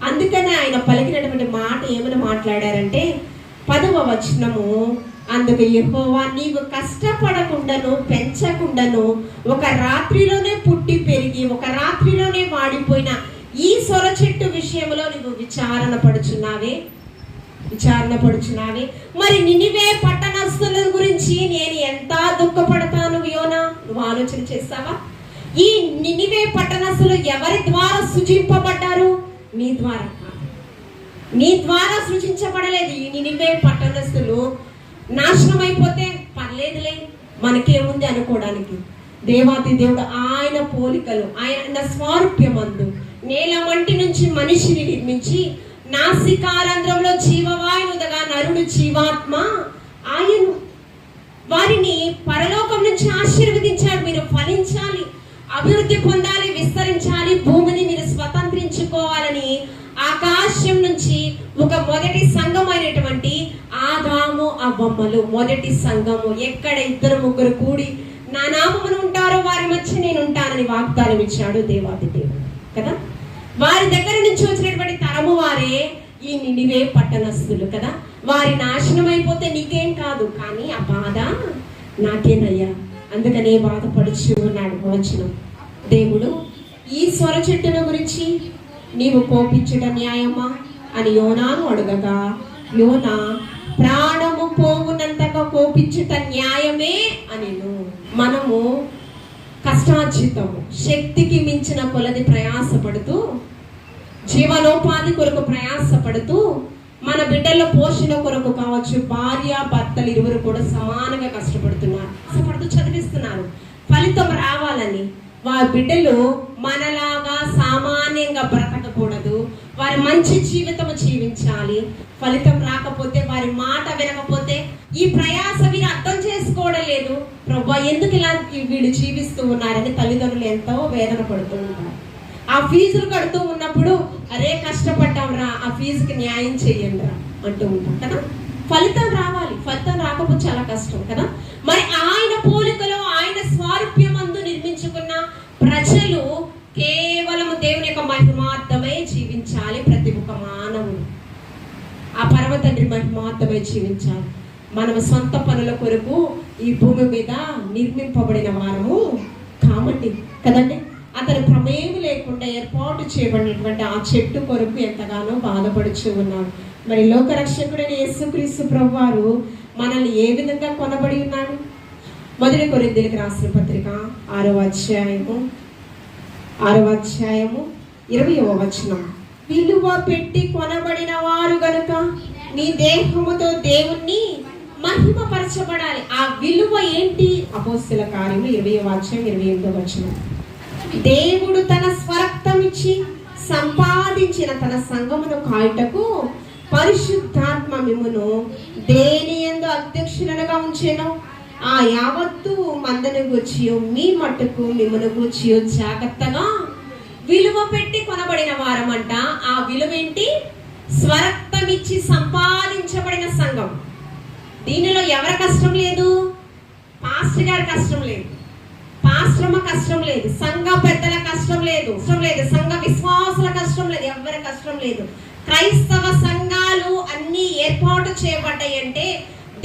అందుకనే ఆయన పలికినటువంటి మాట ఏమని మాట్లాడారంటే 10వ వచనము, అందుకు యెహోవా నీవు కష్టపడకుండాను పెంచకుండాను ఒక రాత్రిలోనే పుట్టి పెరిగి ఒక రాత్రిలోనే వాడిపోయిన ఈ సొర చెట్టు విషయంలో నువ్వు విచారణ పడుచున్నావే. మరి నినివే పట్టణస్థుల గురించి నేను ఎంత దుఃఖపడతాను యోనా, నువ్వు ఆలోచన చేస్తావా? ఈ నినివే పట్టణస్థులు ఎవరి ద్వారా సృజింపబడ్డారు? నీ ద్వారా కాదు, నీ ద్వారా సృజించబడలేదు. ఈ నినివే పట్టణస్థులు నాశనం అయిపోతే పర్లేదులే, మనకేముంది అనుకోవడానికి. దేవాది దేవుడు ఆయన పోలికలు, ఆయన స్వారూప్యమందు నేల మంటి నుంచి మనిషిని నిర్మించి నాసికారంధ్రంలో జీవవాయువుగా నరుడు జీవాత్మ ఆయను. వారిని పరలోకం నుంచి ఆశీర్వదించాడు. మీరు ఫలించాలి, అభివృద్ధి పొందాలి, విస్తరించాలి, భూమిని మీరు స్వతంత్రించుకోవాలని ఆకాశం నుంచి ఒక మొదటి సంఘం అయినటువంటి ఆదాము అవ్వమ్మలు మొదటి సంఘము, ఎక్కడ 2-3 కూడి నా నామమును ఉంటారో వారి మధ్య నేను ఉంటానని వాగ్దానం ఇచ్చాడు దేవాది దేవుడు కదా. వారి దగ్గర నుంచి వచ్చినటువంటి తరము వారే ఈ నినివే పట్టణస్థులు కదా. వారి నాశనం అయిపోతే నీకేం కాదు, కానీ ఆ బాధ నాకేనయ్యా, అందుకనే బాధపడుచు ఉన్నాడు వచనం. దేవుడు ఈ స్వర చెట్టును గురించి నీవు కోపించడం న్యాయమా అని యోనాను అడగగా, యోనా ప్రాణము పోవునంతగా కోపించుట న్యాయమే అని. మనము కష్టార్జితము శక్తికి మించిన కొలది ప్రయాసపడుతూ, జీవనోపాధి కొరకు ప్రయాసపడుతూ, మన బిడ్డల పోషణ కొరకు కావచ్చు, భార్య భర్తలు ఇరువురు కూడా సమానంగా కష్టపడుతూ చదివిస్తున్నారు. ఫలితం రావాలని వారి బిడ్డలు మనలాగా సామాన్యంగా బ్రతకకూడదు, వారి మంచి జీవితం జీవించాలి. ఫలితం రాకపోతే, వారి మాట వినకపోతే ఈ ప్రయాస వీరు అర్థం చేసుకోవడం లేదు. ప్రభువా ఎందుకు ఇలా వీళ్ళు జీవిస్తూ ఉన్నారని తల్లిదండ్రులు ఎంతో వేదన పడుతూ ఉంటారు. ఆ ఫీజులు కడుతూ ఉన్నప్పుడు అరే కష్టపడ్డాంరా, ఆ ఫీజుకి న్యాయం చేయండి రా అంటూ ఉంటాం కదా. ఫలితం రావాలి, ఫలితం రాకపోతే చాలా కష్టం కదా. మరి ఆయన పోలికలో ఆయన స్వారూప్యమందు నిర్మించుకున్న ప్రజలు కేవలం దేవుని యొక్క మహిమార్థమై జీవించాలి. ప్రతి ఒక్క మానవుడు ఆ పరమ తండ్రి మహిమార్థమై జీవించాలి. మనం సొంత పనుల కొరకు ఈ భూమి మీద నిర్మింపబడిన వారము కామండి కదండి. అతని ప్రమేయం లేకుండా ఏర్పాటు చేయబడినటువంటి ఆ చెట్టు కొరకు ఎంతగానో బాధపడుచు ఉన్నాడు. మరి లోకరక్షకుడైన యేసుక్రీస్తు ప్రభువారు మనల్ని ఏ విధంగా కొనబడి ఉన్నాడు? 1 కొరింథీయులకు రాసిన పత్రిక 6వ అధ్యాయము 20వ వచనం, విలువ పెట్టి కొనబడిన వారు గనుక నీ దేహముతో దేవుణ్ణి మహిమపరచబడాలి. ఆ విలువ ఏంటి? అపోస్తల కార్యములు 20వ అధ్యాయం 28వ వచనం, దేవుడు తన స్వరక్తం ఇచ్చి సంపాదించిన తన సంఘమును కాయుటకు పరిశుద్ధాత్మ మిమ్మును దేనియందు అధ్యక్షులుగా ఉంచెను. ఆ యావత్తు మందను గూర్చియో మీ మట్టుకు మిమ్మును గూర్చియో జాగ్రత్తగా విలువ పెట్టి కొనబడిన వారమంట. ఆ విలువ ఏంటి? స్వరక్తం ఇచ్చి సంపాదించబడిన సంఘం. దీనిలో ఎవరి కష్టం లేదు? పాస్టర్ గారి కష్టం లేదు, పాస్టర్మ కష్టం లేదు, సంఘ పెద్దల కష్టం లేదు, సంఘ విశ్వాసుల కష్టం లేదు, ఎవరి కష్టం లేదు. క్రైస్తవ సంఘాలు అన్ని ఏర్పాటు చేయబడ్డాయి అంటే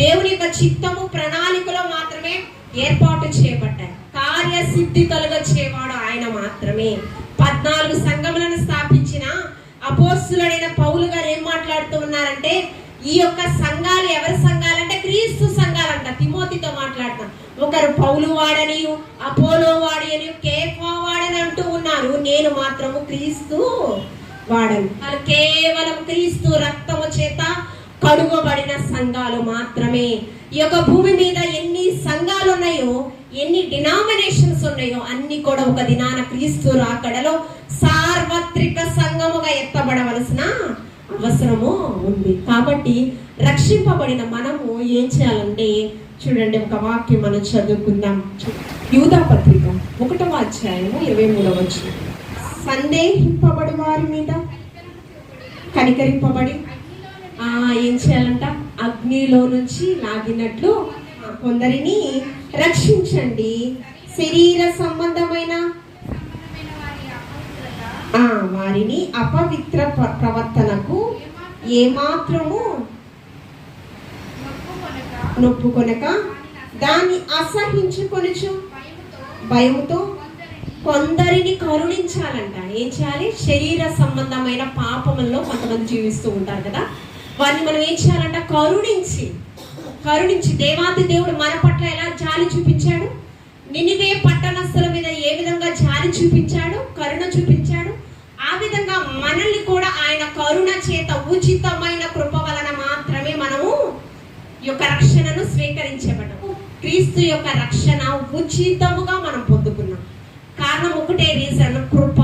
దేవుని యొక్క చిత్తము ప్రణాళికలో మాత్రమే ఏర్పాటు చేయబడ్డాయి. కార్యసిద్ధి కలుగచేవాడు ఆయన మాత్రమే. 14 సంఘములను స్థాపించిన అపోస్తులుడైన పౌలు గారు ఏం మాట్లాడుతూ ఉన్నారంటే, ఈ యొక్క సంఘాలు ఎవరి సంఘాలంటే క్రీస్తు సంఘాలంట. తిమోతితో మాట్లాడతాం, ఒకరు పౌలు వాడని, అపోలో వాడి అని, కేఫా వాడని అంటూ అంటూ ఉన్నారు, నేను మాత్రము క్రీస్తు వాడను. కేవలం క్రీస్తు రక్తము చేత కడుగబడిన సంఘాలు మాత్రమే. ఈ యొక్క భూమి మీద ఎన్ని సంఘాలు ఉన్నాయో, ఎన్ని డినామినేషన్స్ ఉన్నాయో అన్ని కూడా ఒక దినాన క్రీస్తు రాకడలో సార్వత్రిక సంఘముగా ఎత్తబడవలసిన అవసరము ఉంది. కాబట్టి రక్షింపబడిన మనము ఏం చేయాలంటే, చూడండి ఒక వాక్యం మనం చదువుకుందాం. యూదా పత్రిక 1వ అధ్యాయము 23వ వచనం. సందేహింపబడి వారి మీద కనికరింపబడి ఏం చేయాలంట, అగ్నిలో నుంచి లాగినట్లు కొందరిని రక్షించండి. శరీర సంబంధమైన వారిని అపవిత్ర ప్రవర్తనకు ఏమాత్రము నొప్పుకొనక దాన్ని అసహించుకొనుచు భయముతో కొందరిని కరుణించాలంట. ఏం చేయాలి, శరీర సంబంధమైన పాపముల్లో కొంతమంది జీవిస్తూ ఉంటారు కదా, వారిని మనం ఏం చేయాలంట, కరుణించి దేవాది దేవుడు మన పట్ల ఎలా జాలి చూపించాడు, నినివే పట్టణస్థుల మీద ఏ విధంగా జాలి చూపించాడు, కరుణ చూపించాడు, ఆ విధంగా మనల్ని కూడా ఆయన కరుణ చేత ఉచితమైన కృప వలన మాత్రమే మనము ఈ యొక్క రక్షణను స్వీకరించబడ్డాము. క్రీస్తు యొక్క రక్షణ ఉచితముగా మనం పొందుకున్నాం. కారణం ఒకటే రీజన్, కృప.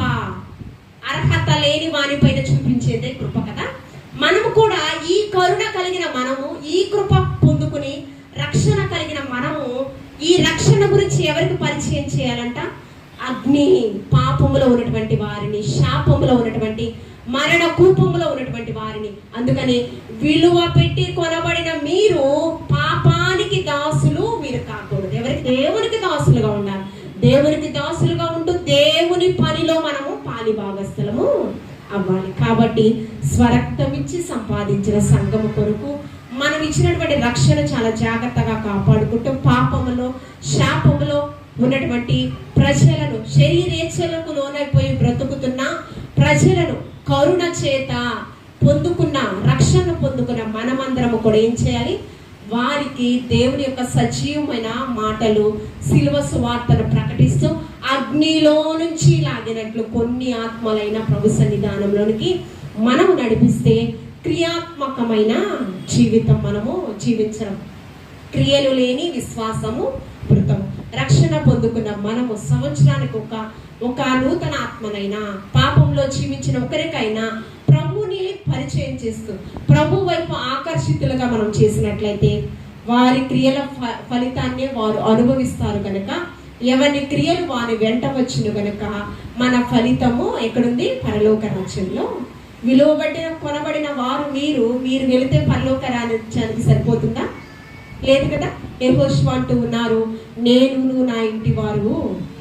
అర్హత లేని వారిపైన చూపించేదే కృప కదా. మనము కూడా ఈ కరుణ కలిగిన మనము, ఈ కృప పొందుకుని రక్షణ కలిగిన మనము ఈ రక్షణ గురించి ఎవరికి పరిచయం చేయాలంట, అగ్ని పాపములో ఉన్నటువంటి వారిని, శాపములో ఉన్నటువంటి మరణ కూపములో ఉన్నటువంటి వారిని. అందుకని విలువ పెట్టి కొనబడిన మీరు పాపానికి దాసులు మీరు కాకూడదు. ఎవరికి, దేవునికి దాసులుగా ఉండాలి. దేవునికి దాసులుగా ఉంటూ దేవుని పనిలో మనము పాలి భాగస్థలము అవ్వాలి. కాబట్టి స్వరక్తం ఇచ్చి సంపాదించిన సంఘము కొరకు మనం ఇచ్చినటువంటి రక్షణ చాలా జాగ్రత్తగా కాపాడుకుంటూ పాపములో శాపములో ఉన్నటువంటి ప్రజలను, శరీరేచ్ఛలకు లోనైపోయి బ్రతుకుతున్న ప్రజలను కరుణ చేత పొందుకున్న, రక్షణ పొందుకున్న మనమందరము కూడా ఏం చేయాలి, వారికి దేవుని యొక్క సజీవమైన మాటలు, సిలువ సువార్తను ప్రకటిస్తూ అగ్నిలో నుంచి లాగినట్లు కొన్ని ఆత్మలైన ప్రభు సన్నిధానంలోనికి మనము నడిపిస్తే క్రియాత్మకమైన జీవితం మనము జీవించడం. క్రియలు లేని విశ్వాసము మృతం. రక్షణ పొందుకున్న మనము సంవత్సరానికి ఒక నూతన ఆత్మనైనా, పాపంలో జీవించిన ఒకరికైనా ప్రభుని పరిచయం చేస్తూ ప్రభు వైపు ఆకర్షితులుగా మనం చేసినట్లయితే వారి క్రియల ఫలితాన్ని వారు అనుభవిస్తారు కనుక, ఎవరి క్రియలు వారి వెంట వచ్చును కనుక మన ఫలితము ఎక్కడుంది, పరలోక రాజ్యంలో. విలువబడిన కొనబడిన వారు మీరు వెళితే పరలోక రాజ్యానికి సరిపోతుందా? లేదు కదా. యెహోషువ అంటూ ఉన్నారు, నేను నా ఇంటి వారు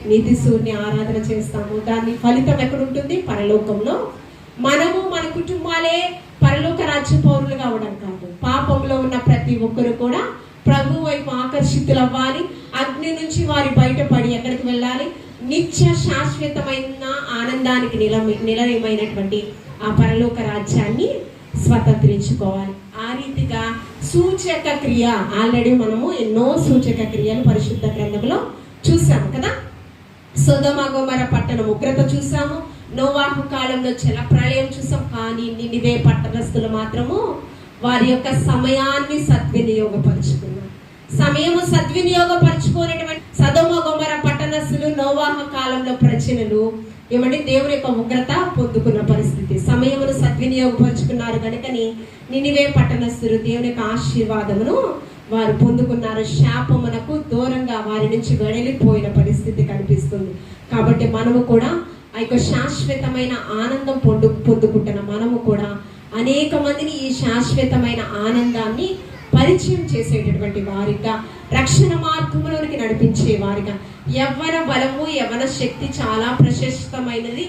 నీతిశూరుని ఆరాధన చేస్తాము. దాని ఫలితం ఎక్కడుంటుంది, పరలోకంలో. మనము మన కుటుంబాలే పరలోక రాజ్య పౌరులుగా అవడం కాదు, పాపంలో ఉన్న ప్రతి ఒక్కరు కూడా ప్రభు వైపు ఆకర్షితులు అవ్వాలి. అగ్ని నుంచి వారి బయటపడి ఎక్కడికి వెళ్ళాలి, నిత్య శాశ్వతమైన ఆనందానికి నిలయమైనటువంటి ఆ పరలోక రాజ్యాన్ని స్వతంత్రించుకోవాలి. ఆ రీతిగా సూచక క్రియ, ఆల్రెడీ మనము ఎన్నో సూచక క్రియలు పరిశుద్ధ గ్రంథంలో చూసాము కదా. సొదొమ గొమొర్రా పట్టణం ఉగ్రత చూసాము, నోవాహు కాలంలో జల ప్రళయం చూసాం. కానీ నినివే పట్టణస్థులు మాత్రము వారి యొక్క సమయాన్ని సద్వినియోగపరుచుకున్నారు. సమయము సద్వినియోగపరచుకునేటువంటి సొదొమ గొమొర్రా పట్టణస్థులు నోవాహు కాలంలో ప్రజలు ఏమంటే దేవుని యొక్క ఉగ్రత పొందుకున్న పరిస్థితి. సమయమును సద్వినియోగపరుచుకున్నారు కనుకని నినివే పట్టణస్థులు దేవుని యొక్క ఆశీర్వాదమును వారు పొందుకున్నారు. శాపమునకు దూరంగా వారి నుంచి వెడలిపోయిన పరిస్థితి కనిపిస్తుంది. కాబట్టి మనము కూడా ఆ యొక్క శాశ్వతమైన ఆనందం పొందుకుంటున్న మనము కూడా అనేక మందిని ఈ శాశ్వతమైన ఆనందాన్ని పరిచయం చేసేటటువంటి వారిగా, రక్షణ మార్గంలోనికి నడిపించే వారిగా. యవ్వన బలము, యవ్వన శక్తి చాలా ప్రశస్తమైనది.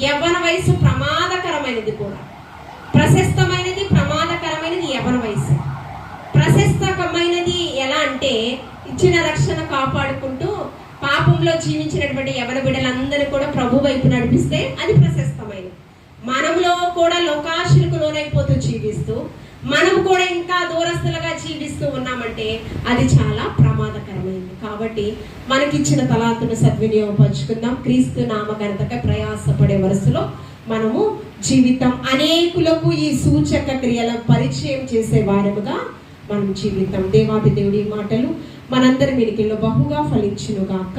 యవ్వన వయసు ప్రమాదకరమైనది కూడా. ప్రశస్తమైనది, ప్రమాదకరమైనది యవ్వన వయసు. ప్రశస్తమైనది ఎలా అంటే, ఇచ్చిన రక్షణ కాపాడుకుంటూ పాపంలో జీవించినటువంటి యవ్వన బిడ్డలందరూ కూడా ప్రభు వైపు నడిపిస్తే అది ప్రశస్తమైనది. మనములో కూడా లోకాశలకు లోనైపోతూ జీవిస్తూ మనం కూడా ఇంకా దూరస్తులుగా జీవిస్తూ ఉన్నామంటే అది చాలా ప్రమాదకరమైనది. కాబట్టి మనకిచ్చిన తలాంతును సద్వినియోగపరుచుకుందాం. క్రీస్తు నామ ఘనతకై ప్రయాసపడే వరుసలో మనము జీవితం అనేకులకు ఈ సూచక క్రియల పరిచయం చేసే వారముగా మనం జీవితం. దేవాది దేవుడి మాటలు మనందరి వెనుకల్లో బహుగా ఫలించునుగాక.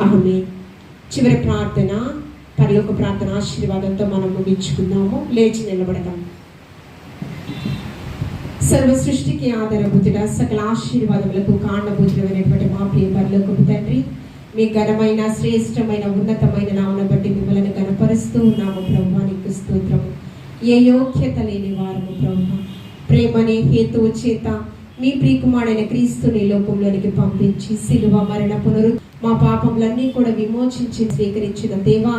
ఆమేన్. చివరి ప్రార్థన, పరలోక ప్రార్థన ఆశీర్వాదంతో మనం ముగించుకుందాము. లేచి నిలబడదాం. సర్వ సృష్టికి ఆధారభూతుడా, సకల ఆశీర్వాదములకు కారణభూతుడమైనటువంటి మా ప్రియ పరలోకపు తండ్రి, మీ ఘనమైన శ్రేష్టమైన ఉన్నతమైన నామను బట్టి మిమ్మల్ని గణపరుస్తూ ఉన్నాము ప్రభువా. నీకు స్తోత్రము. ఏ యోగ్యత లేని వారము ప్రభువా, ప్రేమనే హేతువు చేత మీ ప్రియకుమారుడైన క్రీస్తుని లోకంలోనికి పంపించి సిలువ మరణ పునరు మా పాపములన్నీ కూడా విమోచించి స్వీకరించిన దేవా,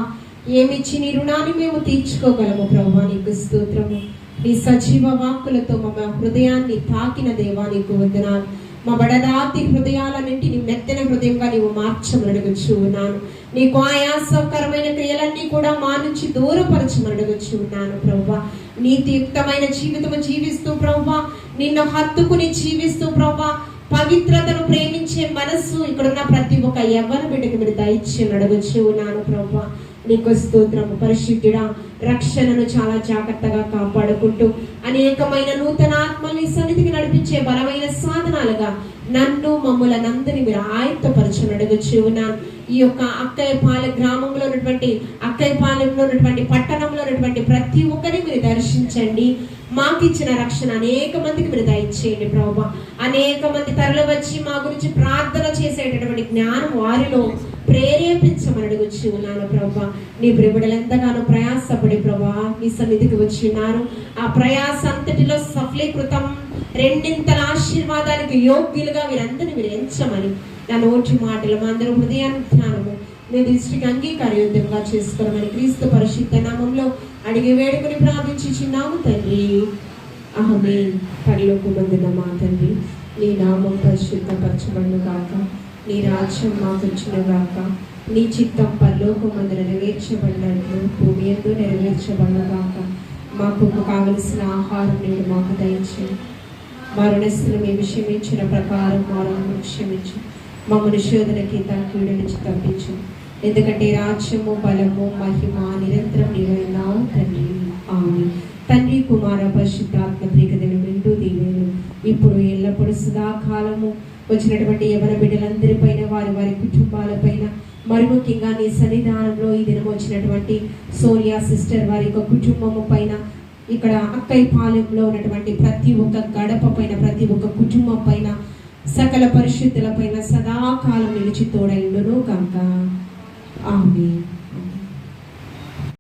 ఏమిచ్చి నీ రుణాన్ని మేము తీర్చుకోగలము ప్రభువా. నీకు స్తోత్రము. నీ సజీవ వాక్కులతో మా హృదయాన్ని తాకిన దేవా నీకు వందనాలు. మా బడదాతి హృదయాలన్నింటినీ మెత్తన హృదయంగా నీవు మార్చమని అడుగుచూ ఉన్నాను. నీకు ఆయాసకరమైన క్రియలన్నీ కూడా మా నుంచి దూరపరచమని అడుగుచూ ఉన్నాను ప్రభువా. నీతియుక్తమైన జీవితము జీవిస్తూ ప్రభువా, నిన్ను హత్తుకుని జీవిస్తూ ప్రభువా, పవిత్రతను ప్రేమించే మనస్సు ఇక్కడున్న ప్రతి ఒక్క యవ్వన బిడ్డకు మీరు దయచేయమని అడుగుచూ ఉన్నాను ప్రభువా. నీకు స్తోత్రము. పరిశుద్ధుడా, రక్షణను చాలా జాగ్రత్తగా కాపాడుకుంటూ అనేకమైన నూతన ఆత్మల్ని సన్నిధికి నడిపించే బలమైన సాధనాలుగా నన్ను మమ్మల్ని మీరు ఆయత్తపరచని అడుగుచూ ఉన్నాను. ఈ యొక్క అక్కయ్యపాలెం గ్రామంలో ఉన్నటువంటి అక్కయ్యపాలెంలో ఉన్నటువంటి పట్టణంలో ఉన్నటువంటి ప్రతి ఒక్కరిని మీరు దర్శించండి. మాకు ఇచ్చిన రక్షణ అనేక మందికి మీరు దయచేయండి ప్రభువా. అనేక మంది తరలి వచ్చి మా గురించి ప్రార్థన చేసేటటువంటి జ్ఞానం వారిలో ప్రేరేపించమని అడుగుచూ ఉన్నాను ప్రభువా. నీ బిడ్డలు ఎంతగానో ప్రయాసపడి ప్రభువా మీ సన్నిధికి వచ్చి ఉన్నారు. ఆ ప్రయాస అంతటిలో సఫలీకృతం రెండింతల ఆశీర్వాదానికి యోగ్యులుగా వీరందరినీ మీరు ఎంచమని నా నోటి మాటలు మా అందరూ హృదయాన్ని ధ్యానము మీ దృష్టికి అంగీకారయోగ్యంగా చేసుకోవమని క్రీస్తు పరిశుద్ధ నామంలో అడిగి వేడుకొని ప్రార్థించుచున్నాము తండ్రి. ఆమేన్. పరలోకమందున్న మా తండ్రి, నీ నామం పరిశుద్ధపరచబడును గాక. నీ రాజ్యం మాకు వచ్చును గాక. నీ చిత్తం పరలోకమందు నెరవేర్చబడినట్లు భూమి యందు నెరవేర్చబడును గాక. మాకు కావలసిన ఆహారం నేడు మాకు దయచేయండి. మా రుణస్థులు మేము క్షమించిన ప్రకారం వారు క్షమించు. మమ్మల్ని శోధనకి కీడు నుంచి తప్పించు. ఎందుకంటే రాజ్యము బలము మహిమ నిరంతరం నీవైనావు తండ్రి. ఆమేన్. తండ్రి కుమార పరిశుద్ధాత్మ త్రికదను వింటూ దీవెను ఇప్పుడు ఎల్లప్పుడూ సదాకాలము వచ్చినటువంటి యవన బిడ్డలందరిపైన వారి వారి కుటుంబాలపైన మరి ముఖ్యంగా నీ సన్నిధానంలో ఈ దినం వచ్చినటువంటి సోనియా సిస్టర్ వారి యొక్క కుటుంబము పైన, ఇక్కడ అక్కయ్యపాలెంలో ఉన్నటువంటి ప్రతి ఒక్క గడప పైన, ప్రతి ఒక్క కుటుంబం పైన, సకల పరిశుద్ధుల పైన సదాకాలం నిలిచి తోడైండును కాక. ఆమేన్.